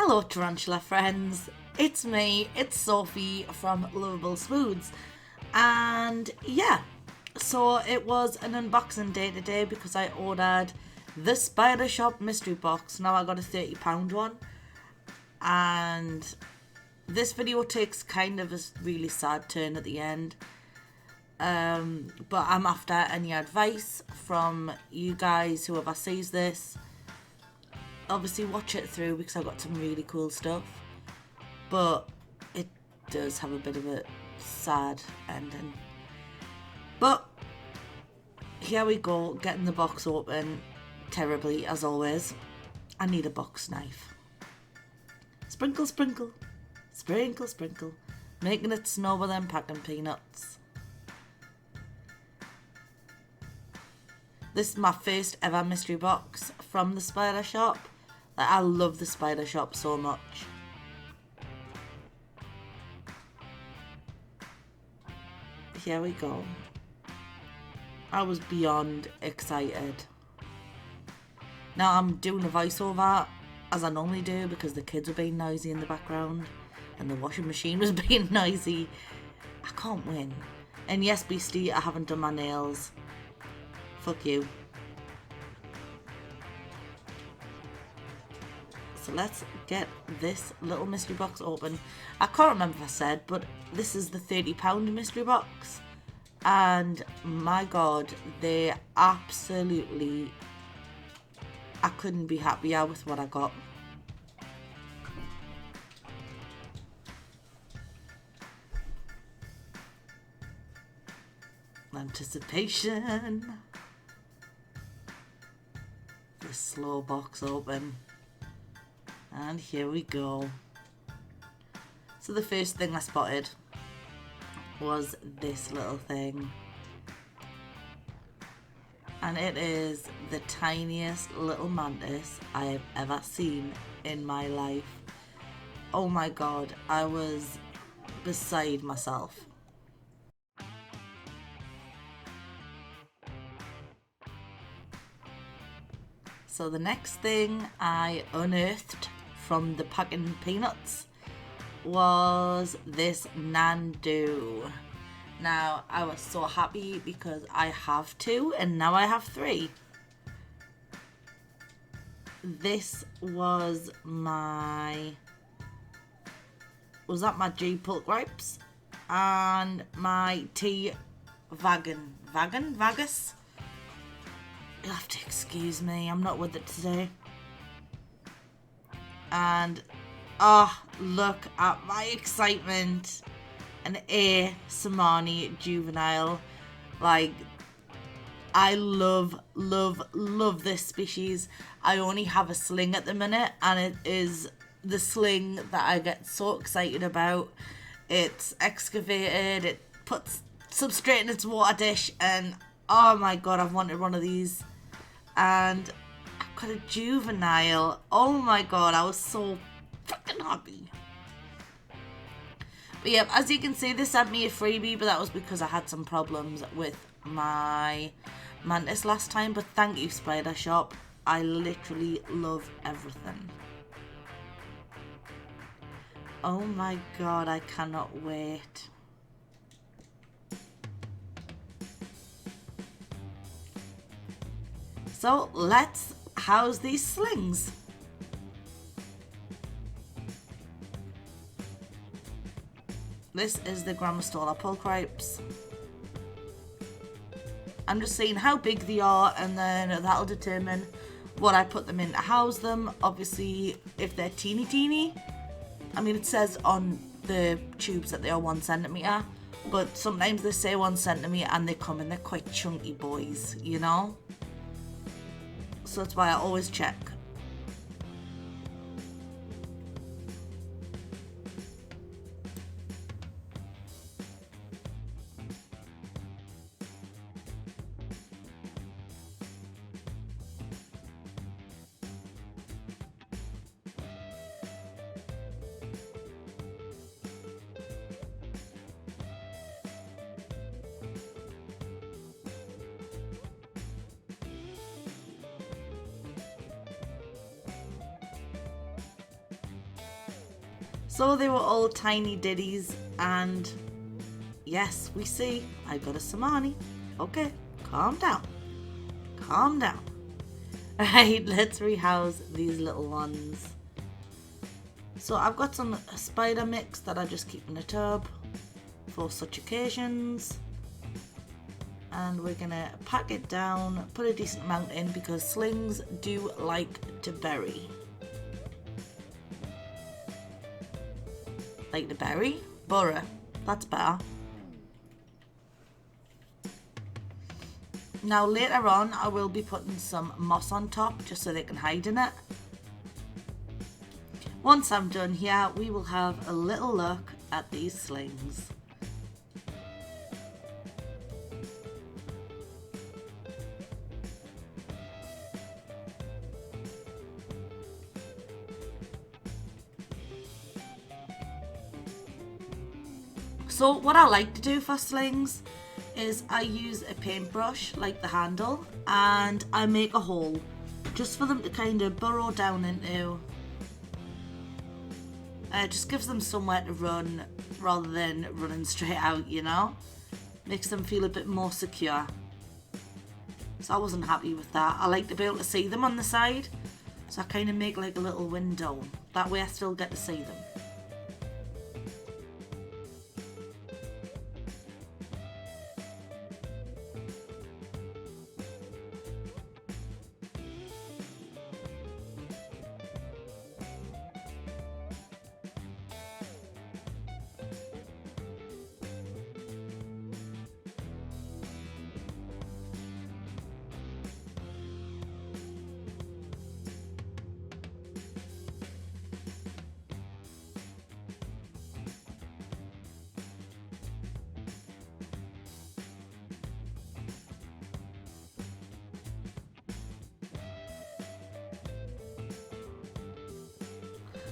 Hello tarantula friends, it's me, it's Sophie from Loveablespoods, and yeah, so it was an unboxing day today because I ordered the Spider Shop mystery box. Now I got a £30 one, and this video takes kind of a really sad turn at the end, but I'm after any advice from you guys, whoever sees this. Obviously watch it through because I've got some really cool stuff, but it does have a bit of a sad ending. But here we go, getting the box open terribly as always. I need a box knife. Sprinkle, sprinkle, sprinkle, sprinkle, making it snow with them packing peanuts. This is my first ever mystery box from the Spider Shop. Like, I love the Spider Shop so much. Here we go. I was beyond excited. Now I'm doing a voiceover as I normally do because the kids were being noisy in the background and the washing machine was being noisy. I can't win. And yes, Beastie, I haven't done my nails. Fuck you. So let's get this little mystery box open. I can't remember if I said, but this is the £30 mystery box. And my god, they absolutely... I couldn't be happier with what I got. Anticipation. The slow box open. And here we go. So the first thing I spotted was this little thing. And it is the tiniest little mantis I have ever seen in my life. Oh my god, I was beside myself. So the next thing I unearthed from the packing peanuts was this Nandu. Now I was so happy because I have two and now I have three. This was my... was that my G Pulk Gripes and my T Vagus? You'll have to excuse me, I'm not with it today. And oh, look at my excitement. An A Samani juvenile. Like, I love this species. I only have a sling at the minute, and it is the sling that I get so excited about. It's excavated, it puts substrate in its water dish, and oh my god, I've wanted one of these. And I've got a juvenile. Oh my god, I was so fucking happy. But yeah, as you can see, this had me a freebie, but that was because I had some problems with my Mantis last time. But thank you, Spider Shop. I literally love everything. Oh my god, I cannot wait. So let's house these slings. This is the Grandma Stoller Pulk Gripes. I'm just seeing how big they are, and then that'll determine what I put them in to house them. Obviously, if they're teeny, I mean, it says on the tubes that they are 1 centimetre, but sometimes they say 1 centimetre and they come and they're quite chunky boys, you know? So that's why I always check. So they were all tiny ditties, and yes, we see I got a Samani. Okay, calm down. Calm down. Alright, let's rehouse these little ones. So I've got some spider mix that I just keep in a tub for such occasions. And we're gonna pack it down, put a decent amount in because slings do like to bury. Like to bury? Burrow. That's better. Now later on I will be putting some moss on top just so they can hide in it. Once I'm done here, we will have a little look at these slings. So what I like to do for slings is I use a paintbrush like the handle and I make a hole just for them to kind of burrow down into. It just gives them somewhere to run rather than running straight out, you know? Makes them feel a bit more secure. So I wasn't happy with that. I like to be able to see them on the side, so I kind of make like a little window. That way I still get to see them.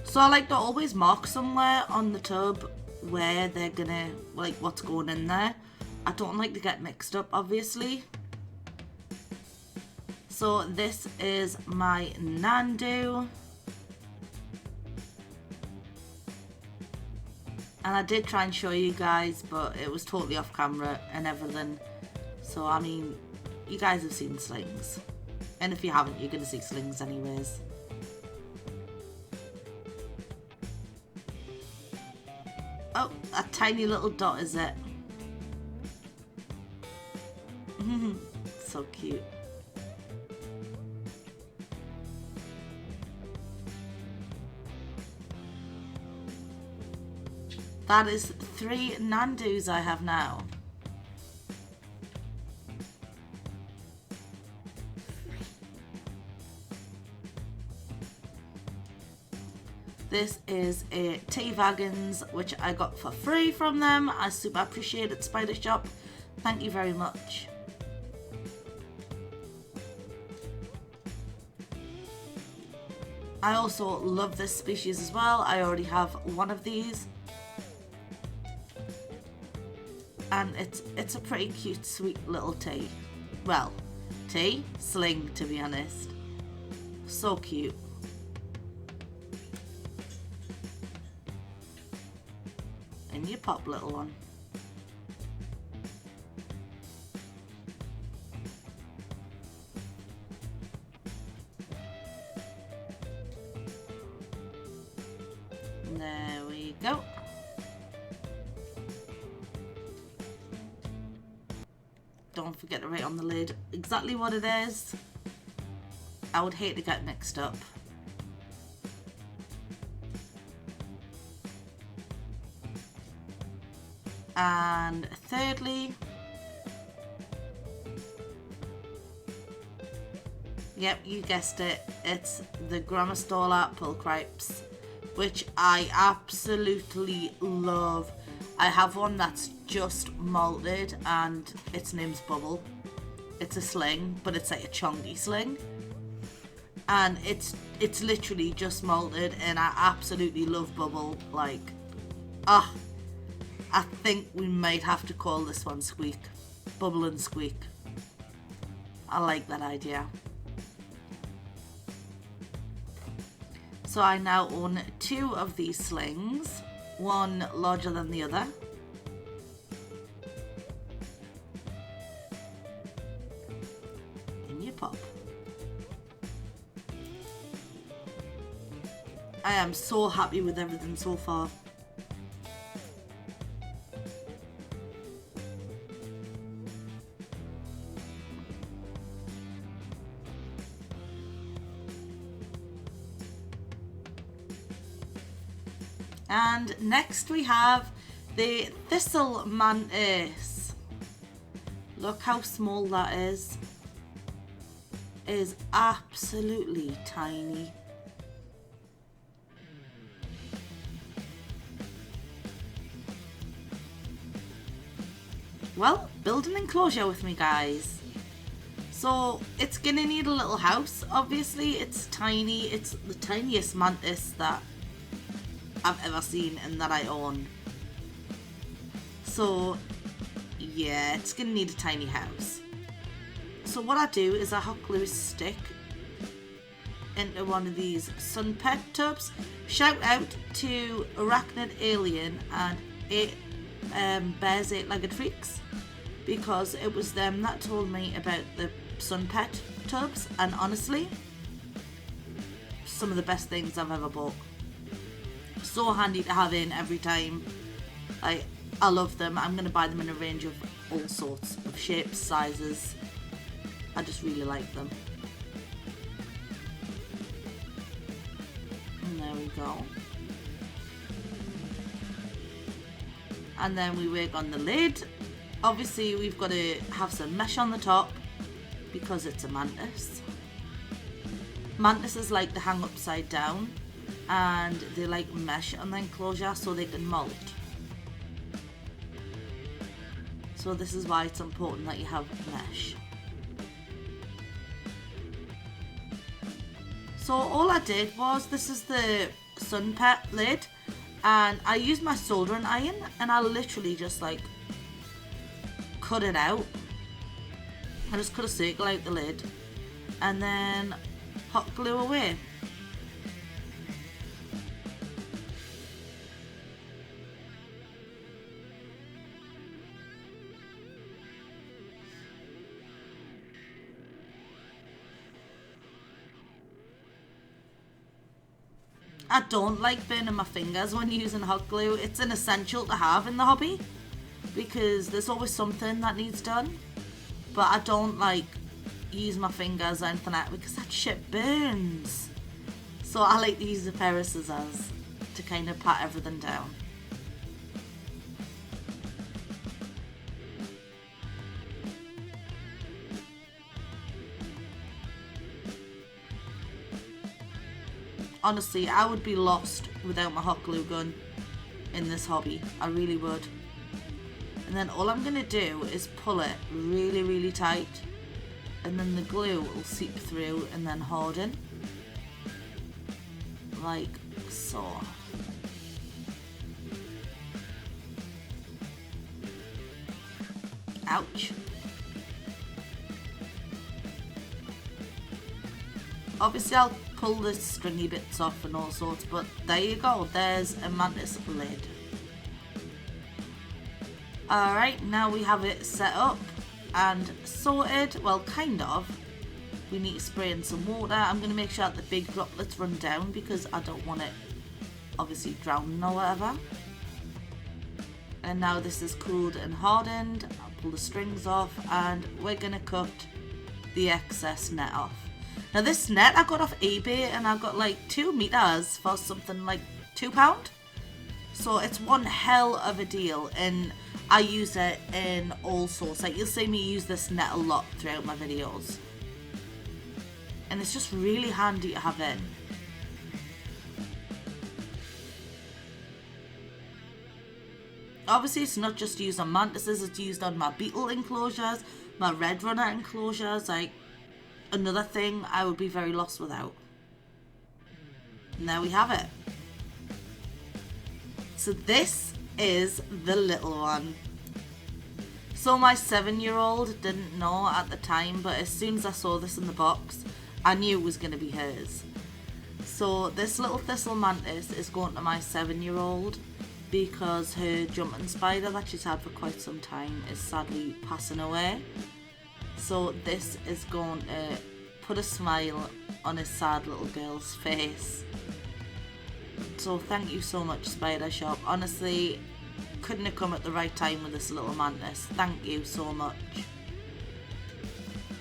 So I like to always mark somewhere on the tub where they're gonna, like what's going in there. I don't like to get mixed up, obviously. So this is my Nandu. And I did try and show you guys, but it was totally off camera and everything. So I mean, you guys have seen slings. And if you haven't, you're gonna see slings anyways. Oh, a tiny little dot is it? So cute. That is 3 Nandus I have now. This is a T-Vagons, which I got for free from them. I super appreciate it, Spider Shop. Thank you very much. I also love this species as well. I already have one of these. And it's a pretty cute, sweet little T. Well, T? Sling, to be honest. So cute. In you pop, little one. There we go. Don't forget to write on the lid exactly what it is. I would hate to get mixed up. And thirdly, yep, you guessed it, it's the Grammostola pulchripes, which I absolutely love. I have one that's just molted and its name's Bubble. It's a sling, but it's like a chunky sling. And it's literally just molted and I absolutely love Bubble. Like, I think we might have to call this one Squeak. Bubble and Squeak. I like that idea. So I now own 2 of these slings, one larger than the other. In you pop. I am so happy with everything so far. And next we have the thistle mantis. Look how small that is. It is absolutely tiny. Well, build an enclosure with me, guys. So it's gonna need a little house. Obviously, it's tiny. It's the tiniest mantis that I've ever seen and that I own. So yeah, it's gonna need a tiny house. So what I do is I hot glue a stick into one of these sun pet tubs. Shout out to Arachnid Alien and Bears 8-Legged Freaks, because it was them that told me about the sun pet tubs, and honestly, some of the best things I've ever bought. So handy to have in every time. I love them. I'm going to buy them in a range of all sorts of shapes, sizes. I just really like them. And there we go. And then we work on the lid. Obviously we've got to have some mesh on the top because it's a mantis. Mantises like to hang upside down, and they like mesh on the enclosure so they can molt. So this is why it's important that you have mesh. So all I did was, this is the sun pet lid, and I used my soldering iron and I literally just like cut it out. I just cut a circle out the lid and then hot glue away. I don't like burning my fingers when using hot glue. It's an essential to have in the hobby because there's always something that needs done. But I don't like use my fingers or anything like that because that shit burns. So I like to use a pair of scissors to kind of pat everything down. Honestly, I would be lost without my hot glue gun in this hobby. I really would. And then all I'm going to do is pull it really, really tight. And then the glue will seep through and then harden. Like so. Ouch. Obviously I'll pull the stringy bits off and all sorts, but there you go, there's a mantis lid. Alright, now we have it set up and sorted, well kind of. We need to spray in some water. I'm going to make sure that the big droplets run down because I don't want it obviously drowning or whatever. And now this is cooled and hardened. I'll pull the strings off and we're going to cut the excess net off. Now this net I got off eBay and I got like 2 meters for something like £2. So it's one hell of a deal and I use it in all sorts. Like you'll see me use this net a lot throughout my videos. And it's just really handy to have in. Obviously it's not just used on mantises, it's used on my beetle enclosures, my red runner enclosures, like another thing I would be very lost without. And there we have it. So this is the little one. So my 7-year-old didn't know at the time, but as soon as I saw this in the box, I knew it was going to be hers. So this little thistle mantis is going to my 7-year-old because her jumping spider that she's had for quite some time is sadly passing away. So this is going to put a smile on a sad little girl's face. So thank you so much, Spider Shop. Honestly, couldn't have come at the right time with this little mantis. Thank you so much.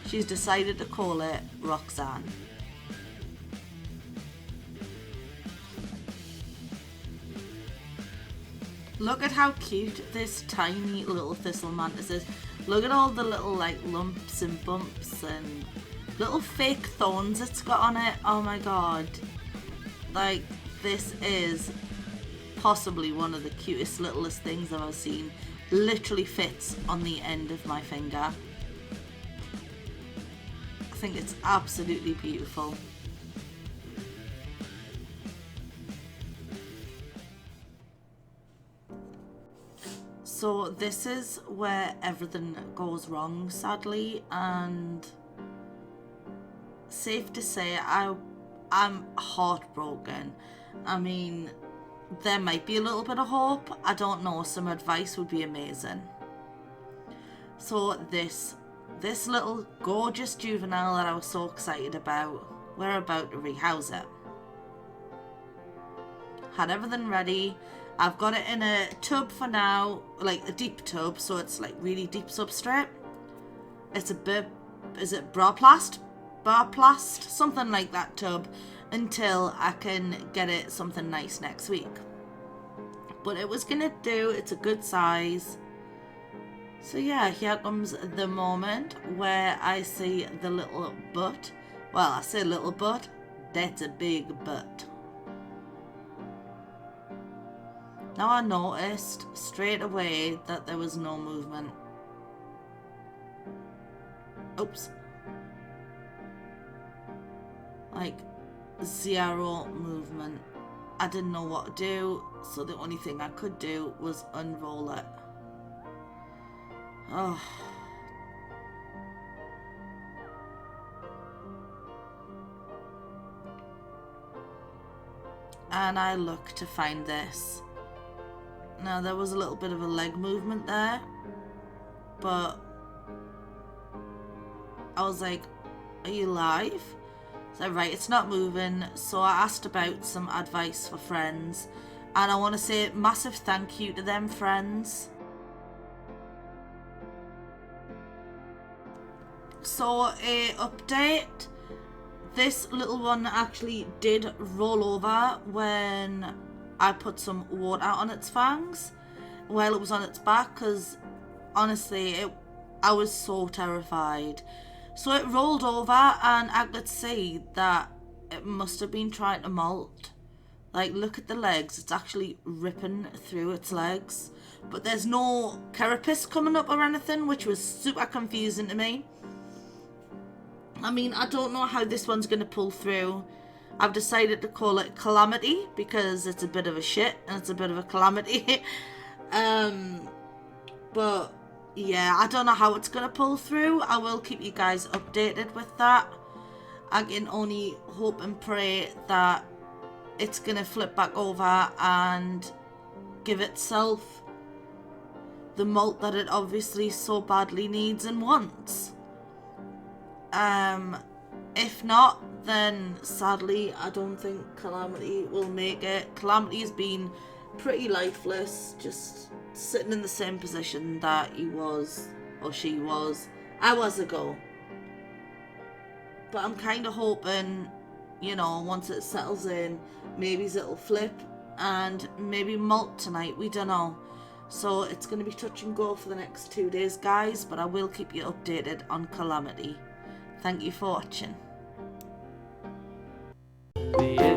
She's decided to call it Roxanne. Look at how cute this tiny little thistle mantis is. Look at all the little like lumps and bumps and little fake thorns it's got on it. Oh my god. Like, this is possibly one of the cutest, littlest things I've ever seen. Literally fits on the end of my finger. I think it's absolutely beautiful. So this is where everything goes wrong, sadly, and safe to say I'm heartbroken. I mean, there might be a little bit of hope. I don't know, some advice would be amazing. So this little gorgeous juvenile that I was so excited about, we're about to rehouse it. Had everything ready. I've got it in a tub for now, like a deep tub, so it's like really deep substrate. It's a bit, is it Barplast, something like that tub, until I can get it something nice next week. But it was gonna do, it's a good size. So yeah, here comes the moment where I see the little butt. Well, I say little butt, that's a big butt. Now I noticed straight away that there was no movement. Oops. Like, zero movement. I didn't know what to do, so the only thing I could do was unroll it. Oh. And I look to find this. Now there was a little bit of a leg movement there, but I was like, are you live? So right, it's not moving. So I asked about some advice for friends, and I want to say massive thank you to them friends. So a update, this little one actually did roll over when I put some water on its fangs while it was on its back, because honestly I was so terrified. So it rolled over and I could see that it must have been trying to molt. Like, look at the legs, it's actually ripping through its legs, but there's no carapace coming up or anything, which was super confusing to me. I mean, I don't know how this one's going to pull through. I've decided to call it Calamity because it's a bit of a shit and it's a bit of a calamity. But yeah, I don't know how it's going to pull through. I will keep you guys updated with that. I can only hope and pray that it's going to flip back over and give itself the molt that it obviously so badly needs and wants. If not, then sadly I don't think Calamity will make it. Calamity's been pretty lifeless, just sitting in the same position that he was, or she was, hours ago. But I'm kind of hoping, you know, once it settles in, maybe it'll flip and maybe molt tonight, we don't know. So it's going to be touch and go for the next 2 days, guys, but I will keep you updated on Calamity. Thank you for watching. The